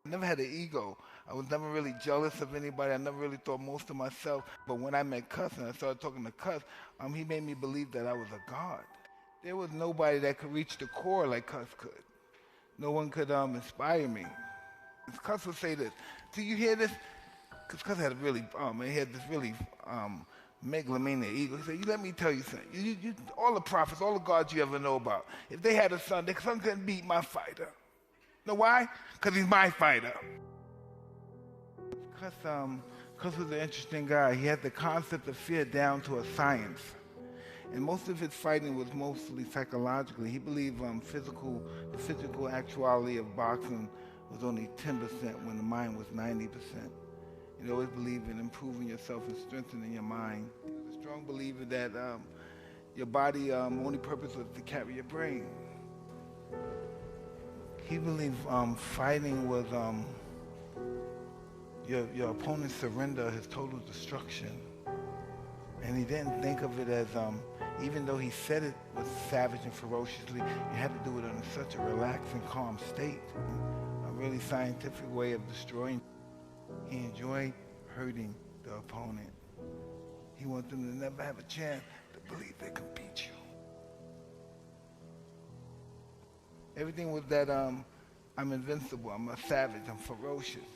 I never had an ego. I was never really jealous of anybody. I never really thought most of myself. But when I met Cuss and I started talking to Cuss, he made me believe that I was a god. There was nobody that could reach the core like Cuss could. No one could inspire me. Cuss would say this. Do you hear this? Because Cuss had a really, he had this really megalomaniac ego. He said, you let me tell you something. All the prophets, all the gods you ever know about, if they had a son, their son couldn't beat my fighter. Know why? Because he's my fighter. Cuss was an interesting guy. He had the concept of fear down to a science. And most of his fighting was mostly psychologically. He believed the physical actuality of boxing was only 10% when the mind was 90%. He always believed in improving yourself and strengthening your mind. He was a strong believer that your body only purpose was to carry your brain. He believed fighting was your opponent's surrender, his total destruction. And he didn't think of it as, even though he said it was savage and ferociously, you had to do it in such a relaxed and calm state. A really scientific way of destroying. He enjoyed hurting the opponent. He wanted them to never have a chance to believe they could beat you. Everything was that I'm invincible, I'm a savage, I'm ferocious,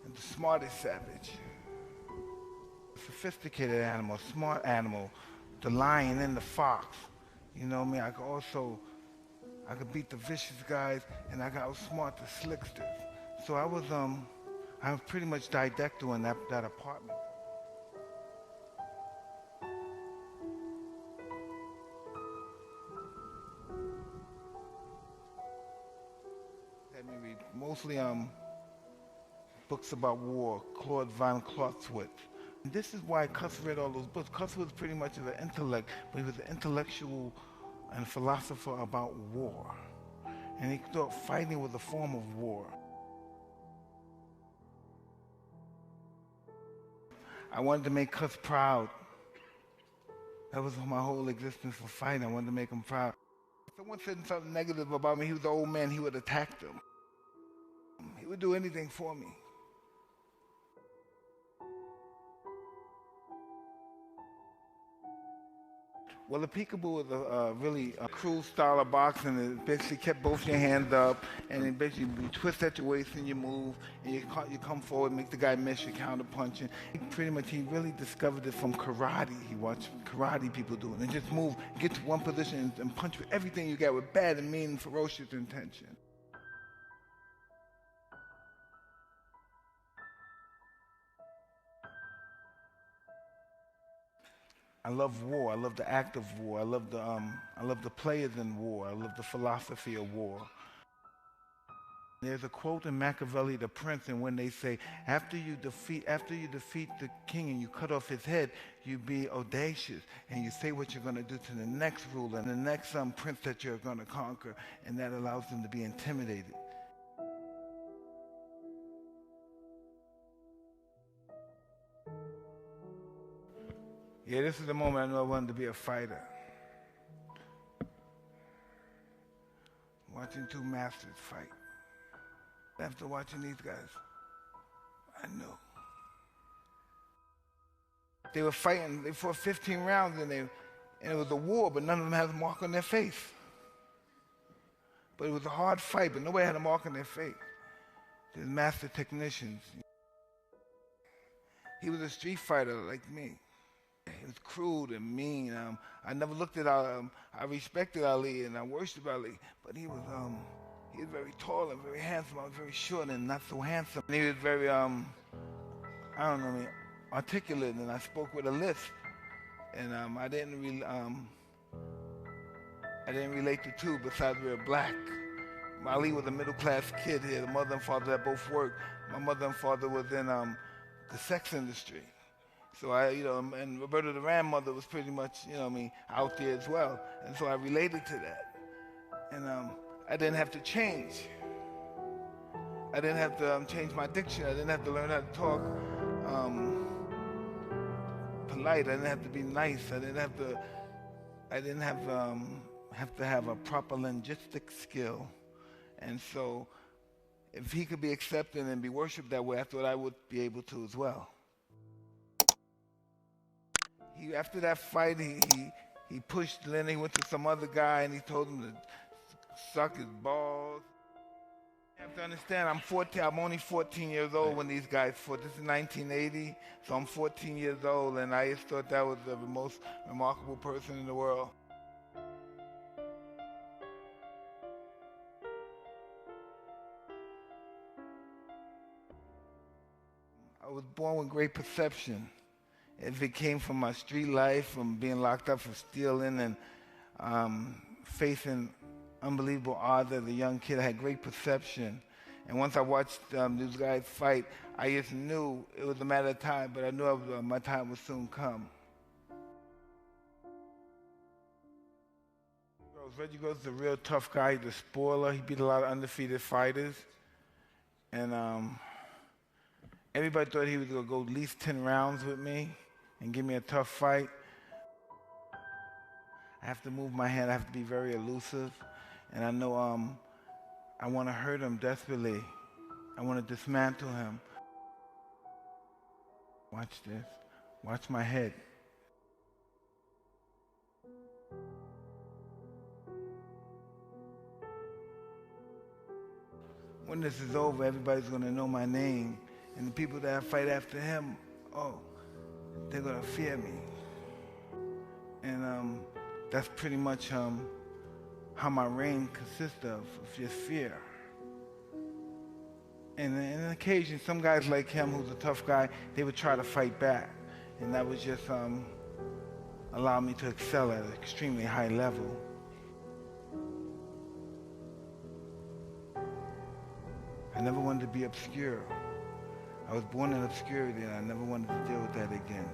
and the smartest savage. Sophisticated animal, smart animal, the lion and the fox. You know what I mean? I could beat the vicious guys, and I could outsmart the slicksters. So I was pretty much didactyl in that apartment. Had me read mostly books about war, Claude von Clausewitz. And this is why Cuss read all those books. Cuss was pretty much an intellect, but he was an intellectual and philosopher about war. And he thought fighting was a form of war. I wanted to make Cuss proud. That was my whole existence for fighting. I wanted to make him proud. If someone said something negative about me, he was an old man, he would attack them. He would do anything for me. Well, the peekaboo is a really cruel style of boxing. It basically kept both your hands up, and it basically you twist at your waist and you move, and you come forward, make the guy miss, you counter punching. He really discovered it from karate. He watched karate people do it, and just move, get to one position, and punch with everything you got with bad and mean and ferocious intention. I love war. I love the act of war. I love the players in war. I love the philosophy of war. There's a quote in Machiavelli, The Prince, and when they say, after you defeat the king and you cut off his head, you be audacious and you say what you're going to do to the next ruler and the next prince that you're going to conquer, and that allows them to be intimidated. Yeah, this is the moment I knew I wanted to be a fighter. Watching two masters fight. After watching these guys, I knew. They were fighting, they fought 15 rounds and it was a war, but none of them had a mark on their face. But it was a hard fight, but nobody had a mark on their face. They're master technicians. He was a street fighter like me. He was cruel and mean. I never looked at I respected Ali and I worshiped Ali, but he was very tall and very handsome. I was very short and not so handsome. And he was very, articulate, and I spoke with a lisp. And I didn't relate to two besides we were black. Ali was a middle-class kid. He had a mother and father that both worked. My mother and father was in the sex industry. So and Roberta the grandmother was pretty much, out there as well. And so I related to that. And I didn't have to change. I didn't have to change my diction. I didn't have to learn how to talk polite. I didn't have to be nice. I didn't have to have a proper linguistic skill. And so If he could be accepted and be worshipped that way, I thought I would be able to as well. After that fight, he pushed Lynn. He went to some other guy and he told him to suck his balls. You have to understand, I'm 14. I'm only 14 years old when these guys fought. This is 1980, so I'm 14 years old, and I just thought that was the most remarkable person in the world. I was born with great perception. If it came from my street life, from being locked up for stealing and facing unbelievable odds as a young kid, I had great perception. And once I watched these guys fight, I just knew it was a matter of time, but I knew my time would soon come. Reggie Gross is a real tough guy. He's a spoiler. He beat a lot of undefeated fighters. And everybody thought he was going to go at least 10 rounds with me and give me a tough fight. I have to move my hand. I have to be very elusive. And I know I want to hurt him desperately. I want to dismantle him. Watch this. Watch my head. When this is over, everybody's going to know my name. And the people that I fight after him, oh, they're going to fear me. And that's pretty much how my reign consists of just fear. And on occasion, some guys like him, who's a tough guy, they would try to fight back. And that would just allow me to excel at an extremely high level. I never wanted to be obscure. I was born in obscurity, and I never wanted to deal with that again.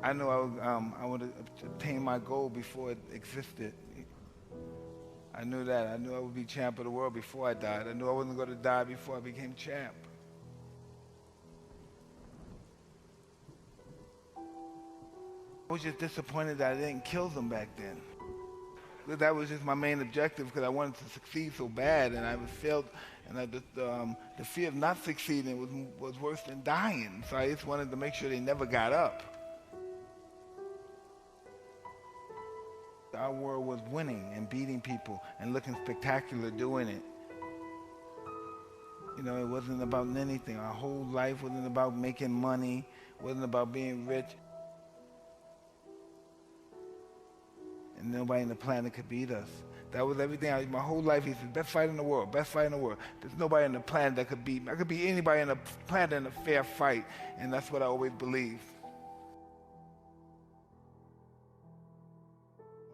I know I would attain my goal before it existed. I knew that. I knew I would be champ of the world before I died. I knew I wasn't going to die before I became champ. I was just disappointed that I didn't kill them back then. That was just my main objective because I wanted to succeed so bad, and I failed. And the fear of not succeeding was worse than dying. So I just wanted to make sure they never got up. Our world was winning and beating people and looking spectacular doing it. You know, it wasn't about anything. Our whole life wasn't about making money, wasn't about being rich. And nobody on the planet could beat us. That was everything. My whole life, he said, best fight in the world, best fight in the world. There's nobody on the planet that could beat me. I could beat anybody on the planet in a fair fight, and that's what I always believed.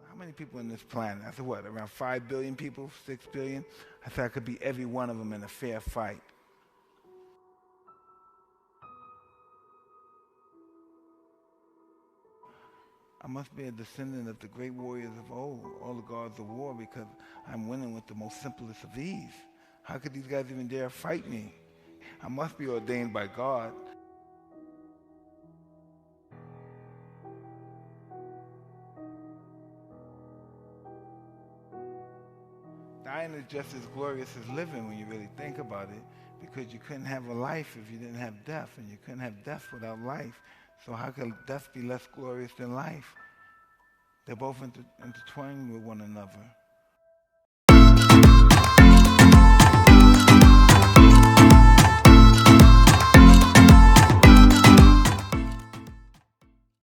How many people on this planet? I said, what, around 5 billion people, 6 billion? I said I could beat every one of them in a fair fight. I must be a descendant of the great warriors of old, all the gods of war, because I'm winning with the most simplest of ease. How could these guys even dare fight me? I must be ordained by God. Dying is just as glorious as living when you really think about it, because you couldn't have a life if you didn't have death, and you couldn't have death without life. So how could death be less glorious than life? They're both intertwined with one another.